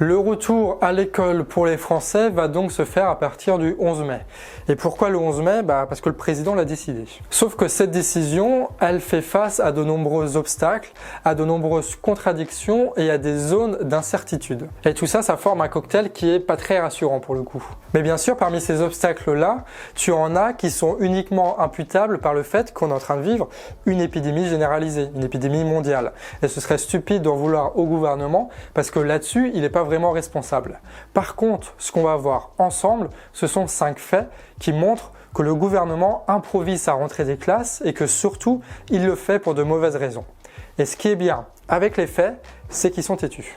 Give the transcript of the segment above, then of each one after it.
Le retour à l'école pour les Français va donc se faire à partir du 11 mai. Et pourquoi le 11 mai ? Parce que le président l'a décidé. Sauf que cette décision, elle fait face à de nombreux obstacles, à de nombreuses contradictions et à des zones d'incertitude. Et tout ça, ça forme un cocktail qui est pas très rassurant pour le coup. Mais bien sûr, parmi ces obstacles-là, tu en as qui sont uniquement imputables par le fait qu'on est en train de vivre une épidémie généralisée, une épidémie mondiale. Et ce serait stupide d'en vouloir au gouvernement parce que là-dessus, il n'est pas vraiment responsable. Par contre, ce qu'on va voir ensemble, ce sont 5 faits qui montrent que le gouvernement improvise sa rentrée des classes et que surtout, il le fait pour de mauvaises raisons. Et ce qui est bien avec les faits, c'est qu'ils sont têtus.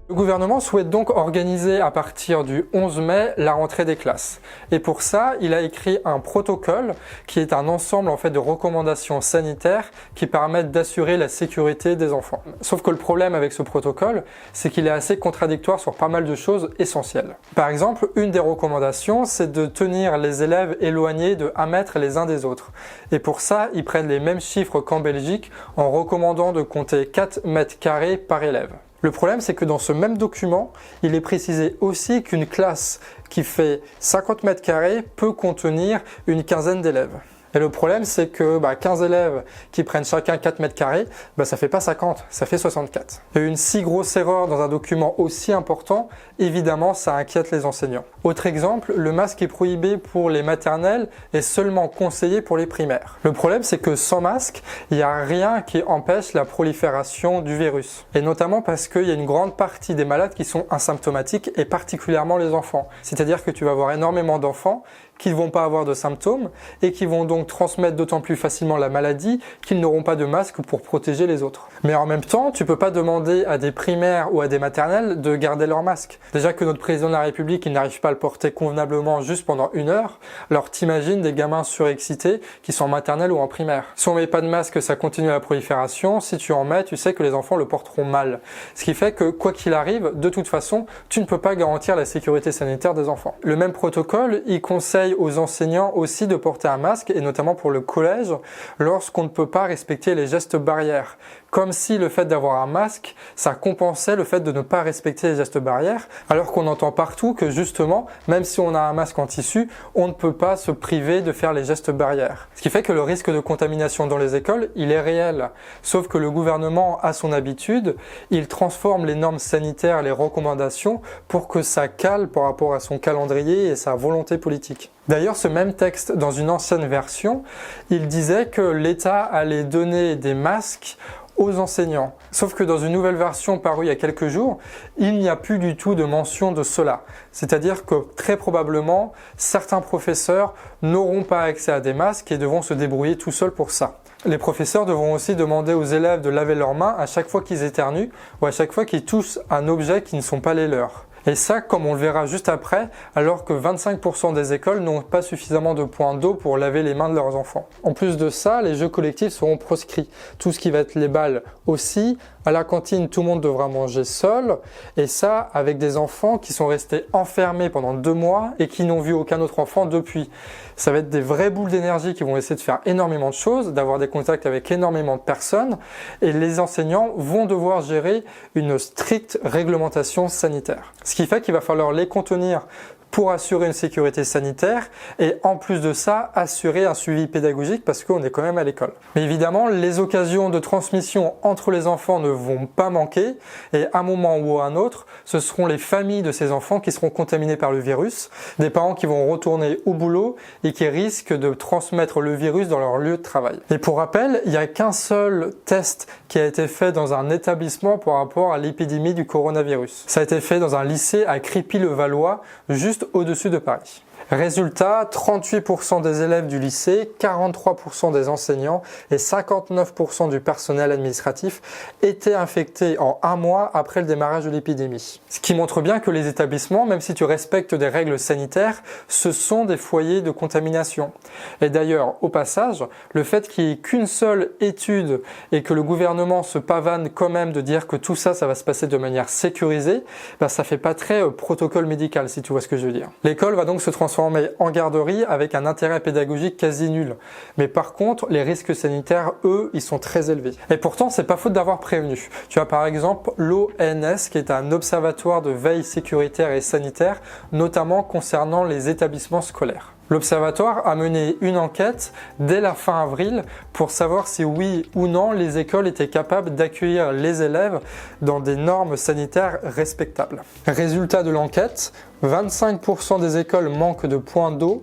Le gouvernement souhaite donc organiser à partir du 11 mai la rentrée des classes. Et pour ça, il a écrit un protocole qui est un ensemble de recommandations sanitaires qui permettent d'assurer la sécurité des enfants. Sauf que le problème avec ce protocole, c'est qu'il est assez contradictoire sur pas mal de choses essentielles. Par exemple, une des recommandations, c'est de tenir les élèves éloignés de 1 mètre les uns des autres. Et pour ça, ils prennent les mêmes chiffres qu'en Belgique en recommandant de compter 4 mètres carrés par élève. Le problème, c'est que dans ce même document, il est précisé aussi qu'une classe qui fait 50 mètres carrés peut contenir une quinzaine d'élèves. Et le problème, c'est que 15 élèves qui prennent chacun 4 mètres carrés, ça fait pas 50, ça fait 64. Et une si grosse erreur dans un document aussi important, évidemment, ça inquiète les enseignants. Autre exemple, le masque est prohibé pour les maternelles et seulement conseillé pour les primaires. Le problème, c'est que sans masque, il n'y a rien qui empêche la prolifération du virus. Et notamment parce qu'il y a une grande partie des malades qui sont asymptomatiques et particulièrement les enfants. C'est-à-dire que tu vas avoir énormément d'enfants qui ne vont pas avoir de symptômes et qui vont donc transmettre d'autant plus facilement la maladie qu'ils n'auront pas de masque pour protéger les autres. Mais en même temps, tu peux pas demander à des primaires ou à des maternelles de garder leur masque. Déjà que notre président de la République, il n'arrive pas à le porter convenablement juste pendant 1 heure, alors t'imagines des gamins surexcités qui sont en maternelle ou en primaire. Si on met pas de masque, ça continue la prolifération. Si tu en mets, tu sais que les enfants le porteront mal. Ce qui fait que, quoi qu'il arrive, de toute façon, tu ne peux pas garantir la sécurité sanitaire des enfants. Le même protocole, il conseille aux enseignants aussi de porter un masque, et notamment pour le collège, lorsqu'on ne peut pas respecter les gestes barrières. Comme si le fait d'avoir un masque, ça compensait le fait de ne pas respecter les gestes barrières, alors qu'on entend partout que justement, même si on a un masque en tissu, on ne peut pas se priver de faire les gestes barrières. Ce qui fait que le risque de contamination dans les écoles, il est réel. Sauf que le gouvernement a son habitude, il transforme les normes sanitaires, les recommandations, pour que ça cale par rapport à son calendrier et sa volonté politique. D'ailleurs, ce même texte, dans une ancienne version, il disait que l'État allait donner des masques aux enseignants. Sauf que dans une nouvelle version parue il y a quelques jours, il n'y a plus du tout de mention de cela. C'est-à-dire que très probablement, certains professeurs n'auront pas accès à des masques et devront se débrouiller tout seuls pour ça. Les professeurs devront aussi demander aux élèves de laver leurs mains à chaque fois qu'ils éternuent ou à chaque fois qu'ils touchent un objet qui ne sont pas les leurs. Et ça, comme on le verra juste après, alors que 25% des écoles n'ont pas suffisamment de points d'eau pour laver les mains de leurs enfants. En plus de ça, les jeux collectifs seront proscrits. Tout ce qui va être les balles aussi. À la cantine, tout le monde devra manger seul. Et ça, avec des enfants qui sont restés enfermés pendant 2 mois et qui n'ont vu aucun autre enfant depuis. Ça va être des vraies boules d'énergie qui vont essayer de faire énormément de choses, d'avoir des contacts avec énormément de personnes. Et les enseignants vont devoir gérer une stricte réglementation sanitaire. Ce qui fait qu'il va falloir les contenir pour assurer une sécurité sanitaire et en plus de ça, assurer un suivi pédagogique parce qu'on est quand même à l'école. Mais évidemment, les occasions de transmission entre les enfants ne vont pas manquer et à un moment ou à un autre, ce seront les familles de ces enfants qui seront contaminées par le virus, des parents qui vont retourner au boulot et qui risquent de transmettre le virus dans leur lieu de travail. Et pour rappel, il n'y a qu'un seul test qui a été fait dans un établissement par rapport à l'épidémie du coronavirus. Ça a été fait dans un lycée à Crépy-le-Valois, juste au-dessus de Paris. Résultat, 38% des élèves du lycée, 43% des enseignants et 59% du personnel administratif étaient infectés en 1 mois après le démarrage de l'épidémie. Ce qui montre bien que les établissements, même si tu respectes des règles sanitaires, ce sont des foyers de contamination. Et d'ailleurs, au passage, le fait qu'il n'y ait qu'une seule étude et que le gouvernement se pavane quand même de dire que tout ça, ça va se passer de manière sécurisée, ça fait pas très protocole médical si tu vois ce que je veux dire. L'école va donc se transformer formés en garderie avec un intérêt pédagogique quasi nul. Mais par contre, les risques sanitaires, eux, ils sont très élevés. Et pourtant, c'est pas faute d'avoir prévenu. Tu as par exemple l'ONS, qui est un observatoire de veille sécuritaire et sanitaire, notamment concernant les établissements scolaires. L'Observatoire a mené une enquête dès la fin avril pour savoir si oui ou non les écoles étaient capables d'accueillir les élèves dans des normes sanitaires respectables. Résultat de l'enquête, 25% des écoles manquent de points d'eau.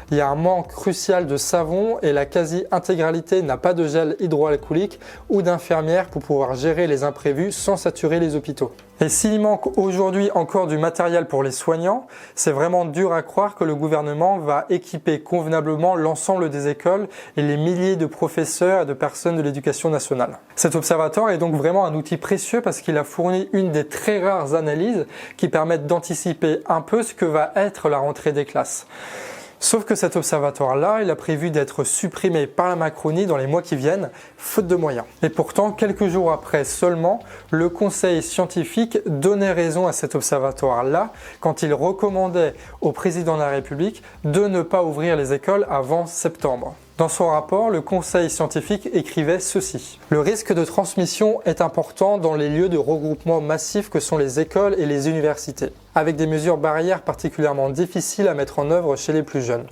Il y a un manque crucial de savon et la quasi-intégralité n'a pas de gel hydroalcoolique ou d'infirmières pour pouvoir gérer les imprévus sans saturer les hôpitaux. Et s'il manque aujourd'hui encore du matériel pour les soignants, c'est vraiment dur à croire que le gouvernement va équiper convenablement l'ensemble des écoles et les milliers de professeurs et de personnes de l'éducation nationale. Cet observatoire est donc vraiment un outil précieux parce qu'il a fourni une des très rares analyses qui permettent d'anticiper un peu ce que va être la rentrée des classes. Sauf que cet observatoire-là, il a prévu d'être supprimé par la Macronie dans les mois qui viennent, faute de moyens. Et pourtant, quelques jours après seulement, le Conseil scientifique donnait raison à cet observatoire-là quand il recommandait au président de la République de ne pas ouvrir les écoles avant septembre. Dans son rapport, le Conseil scientifique écrivait ceci. Le risque de transmission est important dans les lieux de regroupement massif que sont les écoles et les universités, avec des mesures barrières particulièrement difficiles à mettre en œuvre chez les plus jeunes.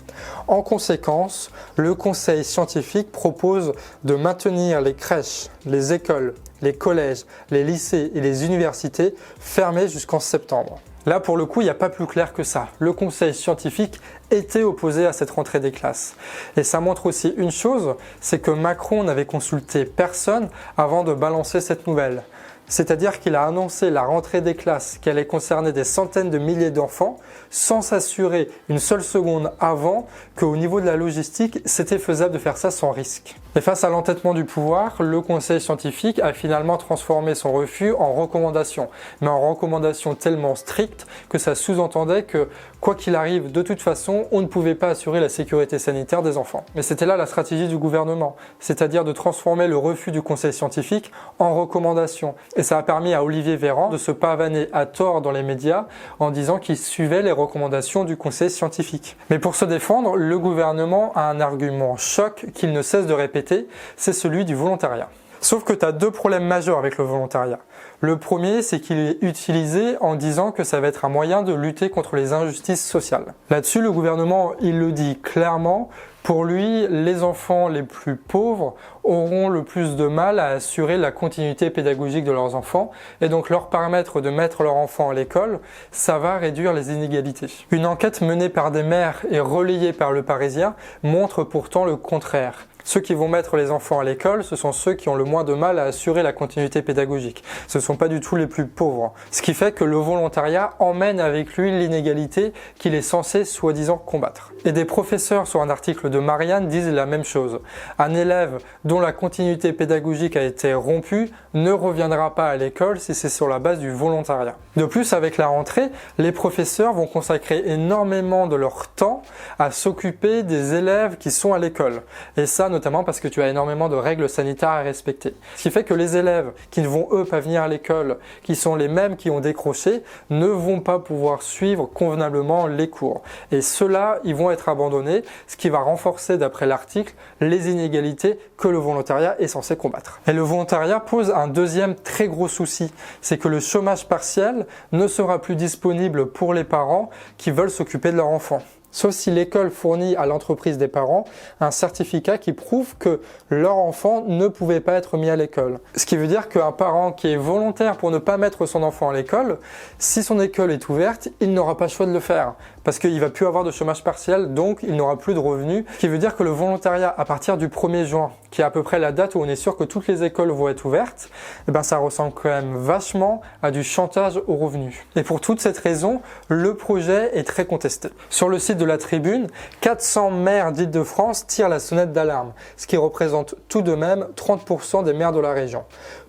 En conséquence, le Conseil scientifique propose de maintenir les crèches, les écoles, les collèges, les lycées et les universités fermés jusqu'en septembre. Là, pour le coup, il n'y a pas plus clair que ça. Le conseil scientifique était opposé à cette rentrée des classes. Et ça montre aussi une chose, c'est que Macron n'avait consulté personne avant de balancer cette nouvelle. C'est-à-dire qu'il a annoncé la rentrée des classes qui allait concerner des centaines de milliers d'enfants sans s'assurer une seule seconde avant qu'au niveau de la logistique, c'était faisable de faire ça sans risque. Et face à l'entêtement du pouvoir, le conseil scientifique a finalement transformé son refus en recommandation, mais en recommandation tellement stricte que ça sous-entendait que, quoi qu'il arrive, de toute façon, on ne pouvait pas assurer la sécurité sanitaire des enfants. Mais c'était là la stratégie du gouvernement, c'est-à-dire de transformer le refus du conseil scientifique en recommandation. Et ça a permis à Olivier Véran de se pavaner à tort dans les médias en disant qu'il suivait les recommandations du conseil scientifique. Mais pour se défendre, le gouvernement a un argument choc qu'il ne cesse de répéter, c'est celui du volontariat. Sauf que tu as deux problèmes majeurs avec le volontariat. Le premier, c'est qu'il est utilisé en disant que ça va être un moyen de lutter contre les injustices sociales. Là-dessus, le gouvernement, il le dit clairement. Pour lui, les enfants les plus pauvres auront le plus de mal à assurer la continuité pédagogique de leurs enfants et donc leur permettre de mettre leurs enfants à l'école, ça va réduire les inégalités. Une enquête menée par des maires et relayée par Le Parisien montre pourtant le contraire. Ceux qui vont mettre les enfants à l'école, ce sont ceux qui ont le moins de mal à assurer la continuité pédagogique. Ce ne sont pas du tout les plus pauvres. Ce qui fait que le volontariat emmène avec lui l'inégalité qu'il est censé soi-disant combattre. Et des professeurs sur un article de Marianne disent la même chose. Un élève dont la continuité pédagogique a été rompue ne reviendra pas à l'école si c'est sur la base du volontariat. De plus, avec la rentrée, les professeurs vont consacrer énormément de leur temps à s'occuper des élèves qui sont à l'école. Et ça, notamment parce que tu as énormément de règles sanitaires à respecter. Ce qui fait que les élèves qui ne vont eux pas venir à l'école, qui sont les mêmes qui ont décroché, ne vont pas pouvoir suivre convenablement les cours. Et ceux-là, ils vont être abandonnés, ce qui va renforcer, d'après l'article, les inégalités que le volontariat est censé combattre. Et le volontariat pose un deuxième très gros souci, c'est que le chômage partiel ne sera plus disponible pour les parents qui veulent s'occuper de leur enfant. Sauf si l'école fournit à l'entreprise des parents un certificat qui prouve que leur enfant ne pouvait pas être mis à l'école. Ce qui veut dire qu'un parent qui est volontaire pour ne pas mettre son enfant à l'école, si son école est ouverte, il n'aura pas le choix de le faire. Parce qu'il ne va plus avoir de chômage partiel, donc il n'aura plus de revenus. Ce qui veut dire que le volontariat, à partir du 1er juin, qui est à peu près la date où on est sûr que toutes les écoles vont être ouvertes, eh ben ça ressemble quand même vachement à du chantage aux revenus. Et pour toute cette raison, le projet est très contesté. Sur le site de la Tribune, 400 maires d'Île-de-France tirent la sonnette d'alarme, ce qui représente tout de même 30% des maires de la région.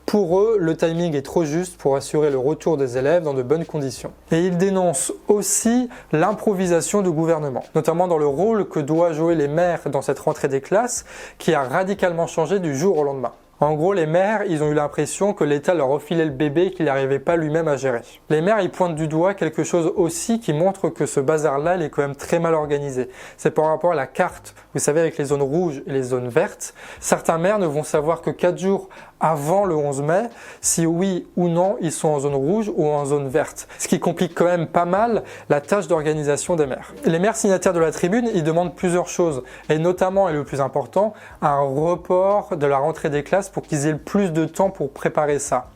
Pour eux, le timing est trop juste pour assurer le retour des élèves dans de bonnes conditions. Et ils dénoncent aussi l'improvisation du gouvernement, notamment dans le rôle que doivent jouer les maires dans cette rentrée des classes qui a radicalement changé du jour au lendemain. En gros, les maires, ils ont eu l'impression que l'État leur refilait le bébé qu'il n'arrivait pas lui-même à gérer. Les maires, ils pointent du doigt quelque chose aussi qui montre que ce bazar-là, il est quand même très mal organisé. C'est par rapport à la carte, vous savez, avec les zones rouges et les zones vertes. Certains maires ne vont savoir que 4 jours avant le 11 mai, si oui ou non ils sont en zone rouge ou en zone verte. Ce qui complique quand même pas mal la tâche d'organisation des maires. Les maires signataires de la tribune, ils demandent plusieurs choses, et notamment, et le plus important, un report de la rentrée des classes pour qu'ils aient le plus de temps pour préparer ça.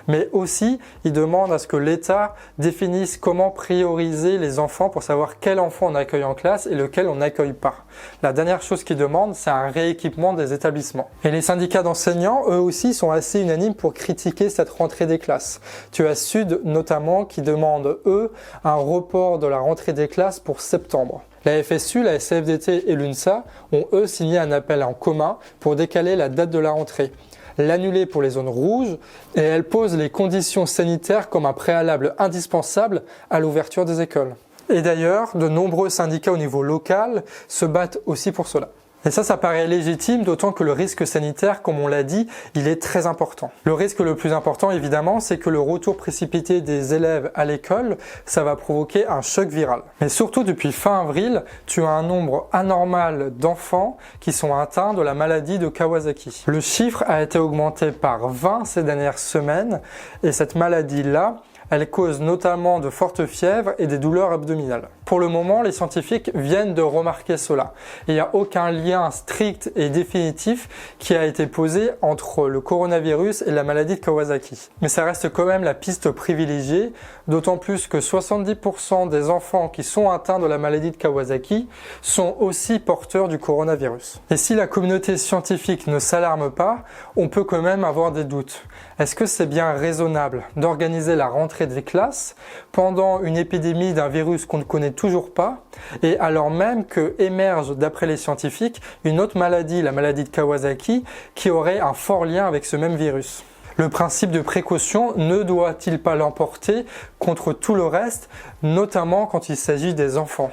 Mais aussi, ils demandent à ce que l'État définisse comment prioriser les enfants pour savoir quel enfant on accueille en classe et lequel on n'accueille pas. La dernière chose qu'ils demandent, c'est un rééquipement des établissements. Et les syndicats d'enseignants, eux aussi, sont assez unanimes pour critiquer cette rentrée des classes. Tu as Sud, notamment, qui demandent, eux, un report de la rentrée des classes pour septembre. La FSU, la CFDT et l'UNSA ont, eux, signé un appel en commun pour décaler la date de la rentrée, l'annuler pour les zones rouges, et elle pose les conditions sanitaires comme un préalable indispensable à l'ouverture des écoles. Et d'ailleurs, de nombreux syndicats au niveau local se battent aussi pour cela. Et ça paraît légitime, d'autant que le risque sanitaire, comme on l'a dit, il est très important. Le risque le plus important, évidemment, c'est que le retour précipité des élèves à l'école, ça va provoquer un choc viral. Mais surtout, depuis fin avril, tu as un nombre anormal d'enfants qui sont atteints de la maladie de Kawasaki. Le chiffre a été augmenté par 20 ces dernières semaines, et cette maladie-là, elle cause notamment de fortes fièvres et des douleurs abdominales. Pour le moment, les scientifiques viennent de remarquer cela. Il n'y a aucun lien strict et définitif qui a été posé entre le coronavirus et la maladie de Kawasaki. Mais ça reste quand même la piste privilégiée, d'autant plus que 70% des enfants qui sont atteints de la maladie de Kawasaki sont aussi porteurs du coronavirus. Et si la communauté scientifique ne s'alarme pas, on peut quand même avoir des doutes. Est-ce que c'est bien raisonnable d'organiser la rentrée des classes pendant une épidémie d'un virus qu'on ne connaît toujours pas, et alors même que émerge, d'après les scientifiques, une autre maladie, la maladie de Kawasaki, qui aurait un fort lien avec ce même virus? Le principe de précaution ne doit-il pas l'emporter contre tout le reste, notamment quand il s'agit des enfants?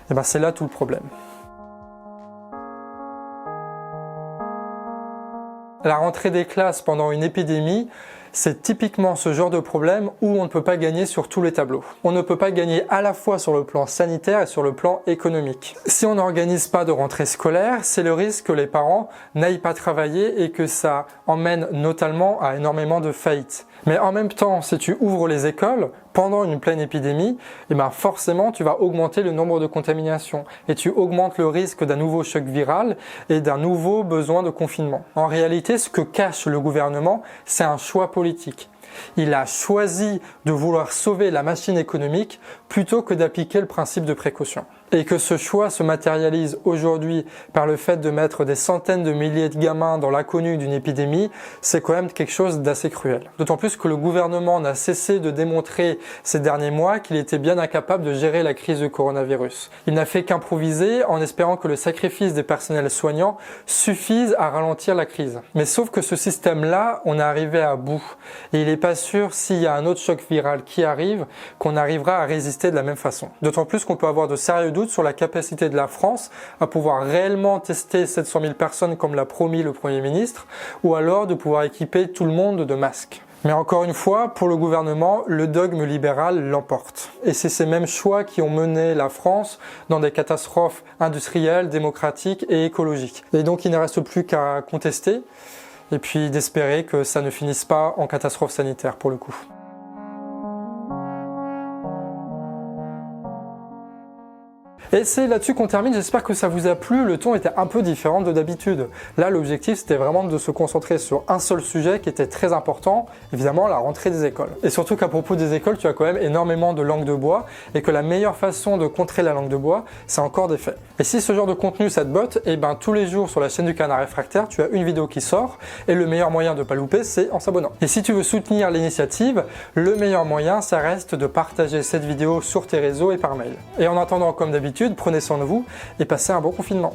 Et bien c'est là tout le problème. La rentrée des classes pendant une épidémie, c'est typiquement ce genre de problème où on ne peut pas gagner sur tous les tableaux. On ne peut pas gagner à la fois sur le plan sanitaire et sur le plan économique. Si on n'organise pas de rentrée scolaire, c'est le risque que les parents n'aillent pas travailler et que ça emmène notamment à énormément de faillites. Mais en même temps, si tu ouvres les écoles pendant une pleine épidémie, eh ben forcément tu vas augmenter le nombre de contaminations et tu augmentes le risque d'un nouveau choc viral et d'un nouveau besoin de confinement. En réalité, ce que cache le gouvernement, c'est un choix politique. Il a choisi de vouloir sauver la machine économique plutôt que d'appliquer le principe de précaution. Et que ce choix se matérialise aujourd'hui par le fait de mettre des centaines de milliers de gamins dans l'inconnu d'une épidémie, c'est quand même quelque chose d'assez cruel. D'autant plus que le gouvernement n'a cessé de démontrer ces derniers mois qu'il était bien incapable de gérer la crise du coronavirus. Il n'a fait qu'improviser en espérant que le sacrifice des personnels soignants suffise à ralentir la crise. Mais sauf que ce système-là, on est arrivé à bout. Et il n'est pas sûr, s'il y a un autre choc viral qui arrive, qu'on arrivera à résister de la même façon. D'autant plus qu'on peut avoir de sérieux doute sur la capacité de la France à pouvoir réellement tester 700 000 personnes comme l'a promis le Premier ministre, ou alors de pouvoir équiper tout le monde de masques. Mais encore une fois, pour le gouvernement, le dogme libéral l'emporte. Et c'est ces mêmes choix qui ont mené la France dans des catastrophes industrielles, démocratiques et écologiques. Et donc il ne reste plus qu'à contester, et puis d'espérer que ça ne finisse pas en catastrophe sanitaire pour le coup. Et c'est là-dessus qu'on termine, j'espère que ça vous a plu, le ton était un peu différent de d'habitude. Là, l'objectif, c'était vraiment de se concentrer sur un seul sujet qui était très important, évidemment la rentrée des écoles. Et surtout qu'à propos des écoles, tu as quand même énormément de langue de bois, et que la meilleure façon de contrer la langue de bois, c'est encore des faits. Et si ce genre de contenu, ça te botte, et ben tous les jours sur la chaîne du Canard Réfractaire, tu as une vidéo qui sort, et le meilleur moyen de ne pas louper, c'est en s'abonnant. Et si tu veux soutenir l'initiative, le meilleur moyen, ça reste de partager cette vidéo sur tes réseaux et par mail. Et en attendant, comme d'habitude, prenez soin de vous et passez un bon confinement.